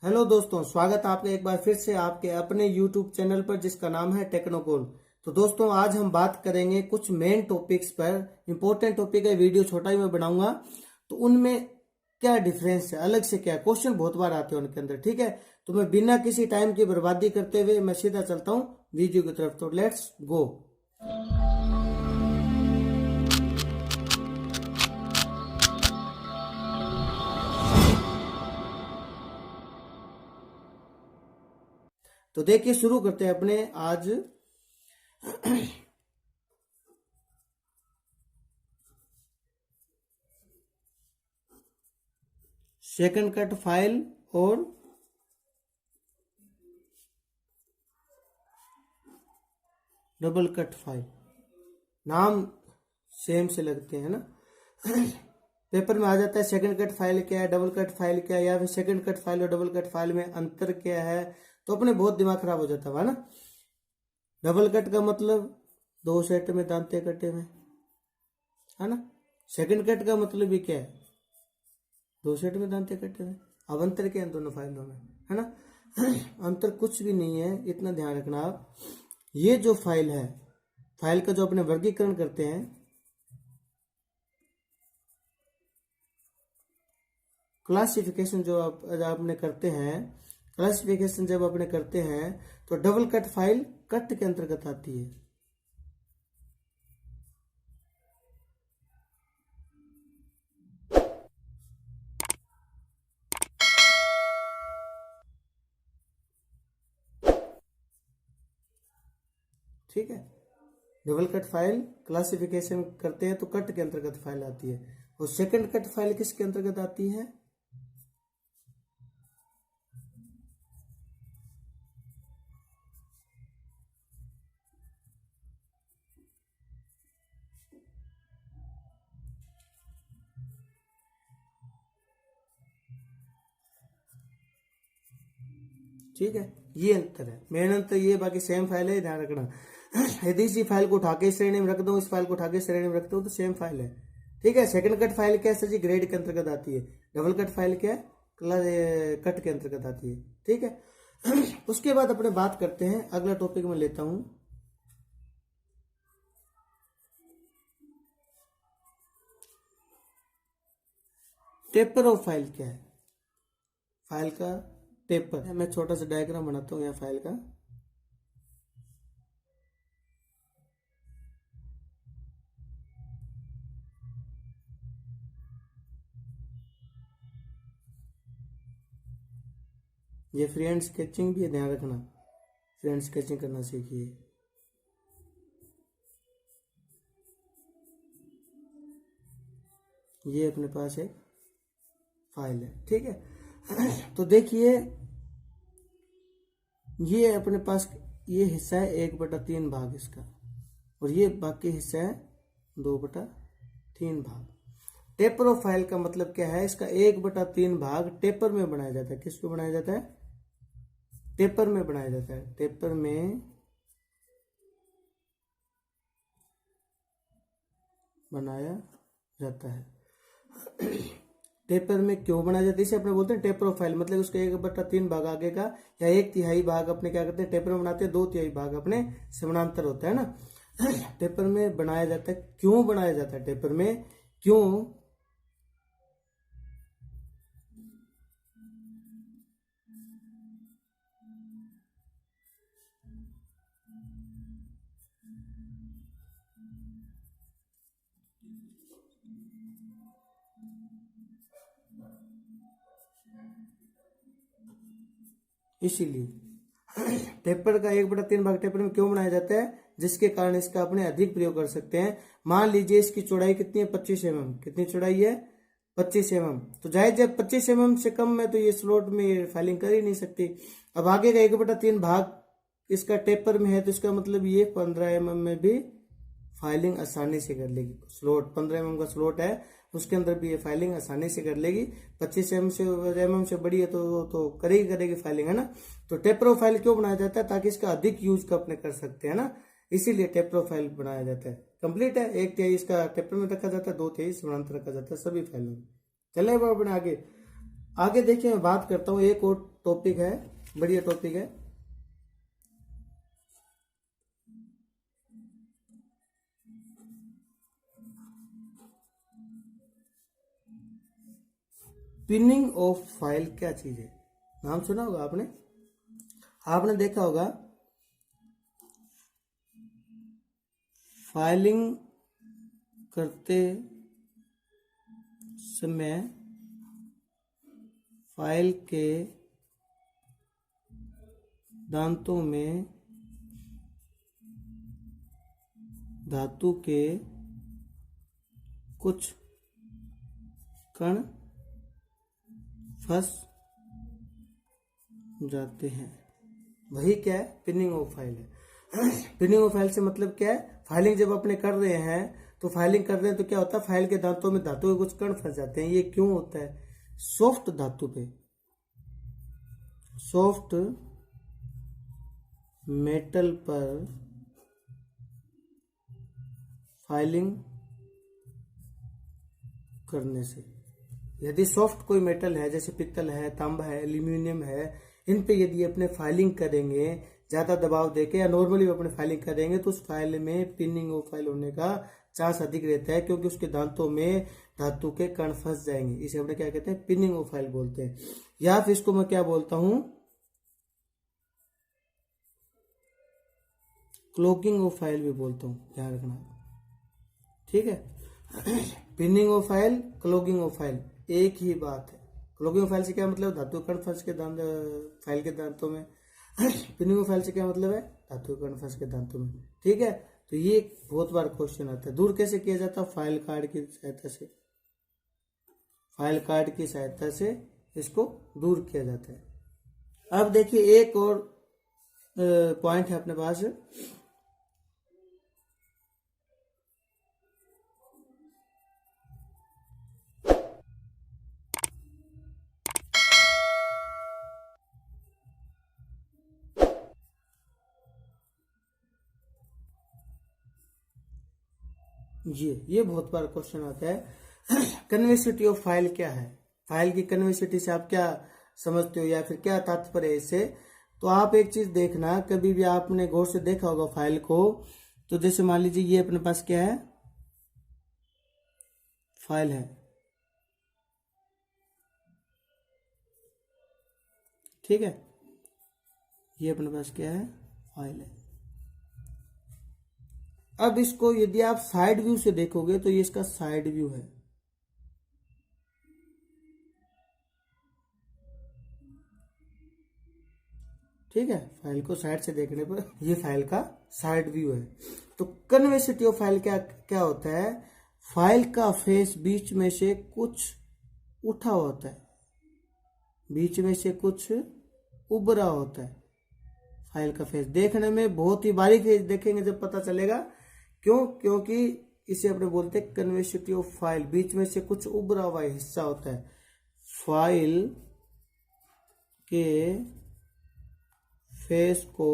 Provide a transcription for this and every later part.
Hello दोस्तों, स्वागत है आपका एक बार फिर से आपके अपने YouTube चैनल पर जिसका नाम है टेक्नोकोल। तो दोस्तों आज हम बात करेंगे कुछ मेन टॉपिक्स पर। इंपॉर्टेंट टॉपिक है, वीडियो छोटा ही मैं बनाऊंगा। तो उनमें क्या डिफरेंस है, अलग से क्या क्वेश्चन बहुत बार आते हैं उनके अंदर, ठीक है। तो मैं बिना किसी टाइम की बर्बादी करते हुए मैं सीधा चलता हूँ वीडियो की तरफ। तो लेट्स गो। तो देखिए, शुरू करते हैं अपने आज सेकंड कट फाइल और डबल कट फाइल। नाम सेम से लगते हैं ना। पेपर में आ जाता है सेकंड कट फाइल क्या है, डबल कट फाइल क्या है, या फिर सेकंड कट फाइल और डबल कट फाइल में अंतर क्या है। तो अपने बहुत दिमाग खराब हो जाता है ना। डबल कट का मतलब दो सेट में दांते कटे हुए, है ना। सेकंड कट का मतलब भी क्या है, दो सेट में दांते कटे हुए। अब अंतर क्या है दोनों फाइलों में, है ना। अंतर कुछ भी नहीं है, इतना ध्यान रखना आप। ये जो फाइल है, फाइल का जो अपने वर्गीकरण करते हैं, क्लासिफिकेशन जो आप आपने करते हैं, क्लासिफिकेशन जब आपने करते हैं तो डबल कट फाइल कट के अंतर्गत आती है। ठीक है, डबल कट फाइल क्लासिफिकेशन करते हैं तो कट के अंतर्गत फाइल आती है। और सेकंड कट फाइल किसके अंतर्गत आती है, ठीक है। ये अंतर है, मेन अंतर ये, बाकी सेम फाइल है, ध्यान रखना। यदि इसी फाइल को उठा के इस श्रेणी में रख दो, इस फाइल को उठा के इस श्रेणी में रख दो, तो सेम फाइल है, ठीक है। सेकंड कट फाइल क्या है सर जी, ग्रेड के अंतर्गत आती है। डबल कट फाइल क्या है, कट के अंतर्गत आती है, ठीक है। उसके बाद अपने बात करते हैं, अगला टॉपिक में लेता हूं टेपर ऑफ फाइल क्या है। फाइल का टेपर, मैं छोटा सा डायग्राम बनाता हूं यहाँ फाइल का। ये फ्री हैंड स्केचिंग भी है, ध्यान रखना, फ्री हैंड स्केचिंग करना सीखिए। ये अपने पास एक फाइल है, ठीक है। तो देखिए, ये अपने पास ये हिस्सा है 1/3 भाग इसका, और ये बाकी हिस्सा है 2/3 भाग। टेपर ऑफ फाइल का मतलब क्या है, इसका 1/3 भाग टेपर में बनाया जाता है। किस में बनाया जाता है, टेपर में बनाया जाता है, टेपर में बनाया जाता है। टेपर में क्यों बनाया जाता है, इसे अपने बोलते हैं टेपर ऑफ फाइल। मतलब उसका 1/3 भाग आगे का या 1/3 भाग अपने क्या करते हैं, टेपर में बनाते हैं। 2/3 भाग अपने समानांतर होता है ना। टेपर में बनाया जाता है। क्यों बनाया जाता है टेपर में, क्यों, इसीलिए टेपर का 1/3 भाग टेपर में क्यों बनाया जाता है, जिसके कारण इसका अपने अधिक प्रयोग कर सकते हैं। मान लीजिए इसकी चौड़ाई कितनी है, 25 mm। कितनी चौड़ाई है, 25 mm। तो जाहिर जब 25 mm से कम में तो ये स्लॉट में फाइलिंग कर ही नहीं सकती। अब आगे का 1/3 भाग इसका टेपर में है, तो इसका मतलब ये 15 mm में भी फाइलिंग आसानी से कर लेगी। स्लॉट 15 mm का स्लॉट है, उसके अंदर भी ये फाइलिंग आसानी से कर लेगी। 25 mm से बड़ी है तो करेगी फाइलिंग, है ना। तो टेपर फाइल क्यों बनाया जाता है, ताकि इसका अधिक यूज का अपने कर सकते हैं ना, इसीलिए टेपर फाइल बनाया जाता है। कंप्लीट है, 1/3 इसका टेपर में रखा जाता है, 2/3 समानांतर रखा जाता है सभी फाइलों में। चले अपने आगे। आगे देखिए, मैं बात करता हूँ एक और टॉपिक है, बढ़िया टॉपिक है। पिनिंग ऑफ फाइल क्या चीज है? नाम सुना होगा आपने, आपने देखा होगा फाइलिंग करते समय फाइल के दांतों में धातु के कुछ कण फंस जाते हैं, वही क्या है? पिनिंग ऑफ फाइल है। पिनिंग ऑफ फाइल से मतलब क्या है? फाइलिंग जब अपने कर रहे हैं तो फाइलिंग कर रहे हैं तो क्या होता है? फाइल के दांतों में धातु के कुछ कण फंस जाते हैं। ये क्यों होता है? सॉफ्ट धातु पे, सॉफ्ट मेटल पर फाइलिंग करने से, यदि सॉफ्ट कोई मेटल है जैसे पित्तल है, तांबा है, एल्यूमिनियम है, इन पे यदि अपने फाइलिंग करेंगे ज्यादा दबाव देके या नॉर्मली अपने फाइलिंग करेंगे तो उस फाइल में पिनिंग ऑफ फाइल होने का चांस अधिक रहता है, क्योंकि उसके दांतों में धातु के कण फंस जाएंगे। इसे अपने क्या कहते हैं? पिनिंग ऑफ फाइल बोलते हैं। या फिर इसको मैं क्या बोलता हूं? क्लोकिंग ऑफ फाइल भी बोलता हूं, ध्यान रखना, ठीक है। Pinning of file, cloaking of file एक ही बात है। क्लोकिंग ऑफ फाइल से क्या मतलब? धातु कण फंस के दांत फाइल के दांतों में। पिनिंग ऑफ फाइल से क्या मतलब है? धातु कण फंस के दांतों में, ठीक है। तो ये बहुत बार क्वेश्चन आता है। दूर कैसे किया जाता है? फाइल कार्ड की सहायता से, फाइल कार्ड की सहायता से इसको दूर किया जाता है। अब देखिए एक और पॉइंट है अपने पास, ये बहुत बार क्वेश्चन आता है। कन्वेक्सिटी ऑफ फाइल क्या है? फाइल की कन्वेक्सिटी से आप क्या समझते हो या फिर क्या तात्पर्य है इससे? तो आप एक चीज देखना, कभी भी आपने गौर से देखा होगा फाइल को, तो जैसे मान लीजिए ये अपने पास क्या है? फाइल है, ठीक है। ये अपने पास क्या है? फाइल है। अब इसको यदि आप साइड व्यू से देखोगे तो ये इसका साइड व्यू है, ठीक है। फाइल को साइड से देखने पर ये फाइल का साइड व्यू है। तो कन्वेक्सिटी ऑफ फाइल क्या क्या होता है? फाइल का फेस बीच में से कुछ उठा होता है, बीच में से कुछ उभरा होता है। फाइल का फेस देखने में बहुत ही बारीक देखेंगे जब पता चलेगा। क्यों? क्योंकि इसे अपने बोलते हैं कन्वेक्सिटी ऑफ फाइल, बीच में से कुछ उभरा हुआ हिस्सा होता है। फाइल के फेस को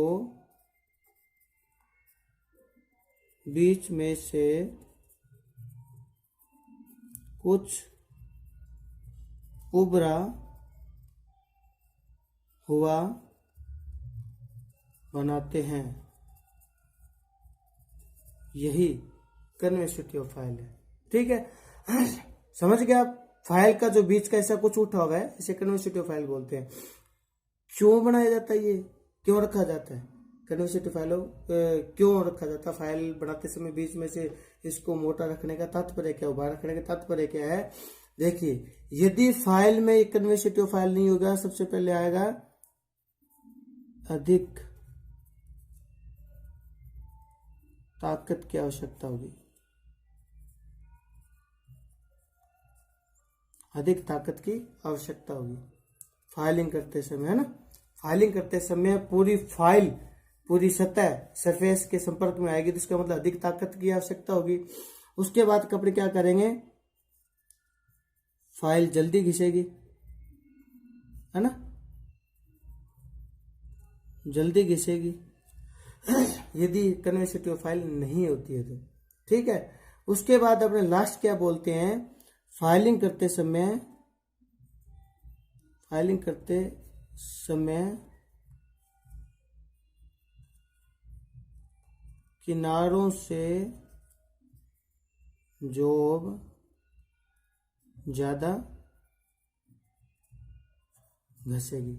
बीच में से कुछ उभरा हुआ बनाते हैं, यही कन्वेक्सिटी ऑफ फाइल है, ठीक है। समझ गए आप? फाइल का जो बीच का ऐसा कुछ उठा हुआ है इसे कन्वेक्सिटी ऑफ फाइल बोलते हैं। क्यों बनाया जाता है? ये क्यों रखा जाता है? कन्वेक्सिटी फाइल क्यों रखा जाता है? फाइल बनाते समय बीच में से इसको मोटा रखने का तात्पर्य क्या, उभार रखने का तात्पर्य क्या है? देखिए, यदि फाइल में कन्वेक्सिटी ऑफ फाइल नहीं होगा, सबसे पहले आएगा अधिक ताकत की आवश्यकता होगी, अधिक ताकत की आवश्यकता होगी फाइलिंग करते समय, है ना। फाइलिंग करते समय पूरी फाइल, पूरी सतह सरफेस के संपर्क में आएगी, तो इसका मतलब अधिक ताकत की आवश्यकता होगी। उसके बाद कपड़े क्या करेंगे? फाइल जल्दी घिसेगी, है ना, जल्दी घिसेगी यदि कन्वेक्सिटी ऑफ फाइल नहीं होती है तो, ठीक है। उसके बाद अपने लास्ट क्या बोलते हैं? फाइलिंग करते समय, फाइलिंग करते समय किनारों से जॉब ज्यादा घसेगी।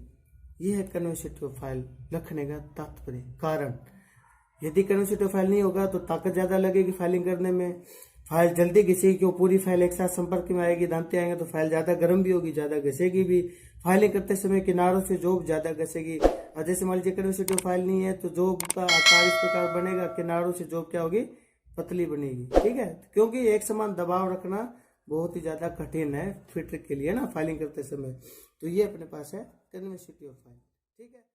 ये है कन्वेक्टिव फाइल रखने का तात्पर्य। कारण, यदि कन्वेक्टिव फाइल नहीं होगा तो ताकत ज्यादा लगेगी फाइलिंग करने में, फाइल जल्दी घिसेगी क्यों, पूरी फाइल एक साथ संपर्क में आएगी, दांते आएंगे तो फाइल ज्यादा गर्म भी होगी, ज्यादा घसेगी भी। फाइलिंग करते समय किनारों से जॉब ज्यादा घसेगी। और जैसे मान लीजिए कन्वेक्टिव फाइल नहीं है तो जॉब का आकार इस प्रकार बनेगा, किनारों से जॉब क्या होगी, पतली बनेगी। ठीक है, क्योंकि एक समान दबाव रखना बहुत ही ज्यादा कठिन है फिटर के लिए ना फाइलिंग करते समय। तो ये अपने पास है कन्वेक्टिव फाइल। ठीक है।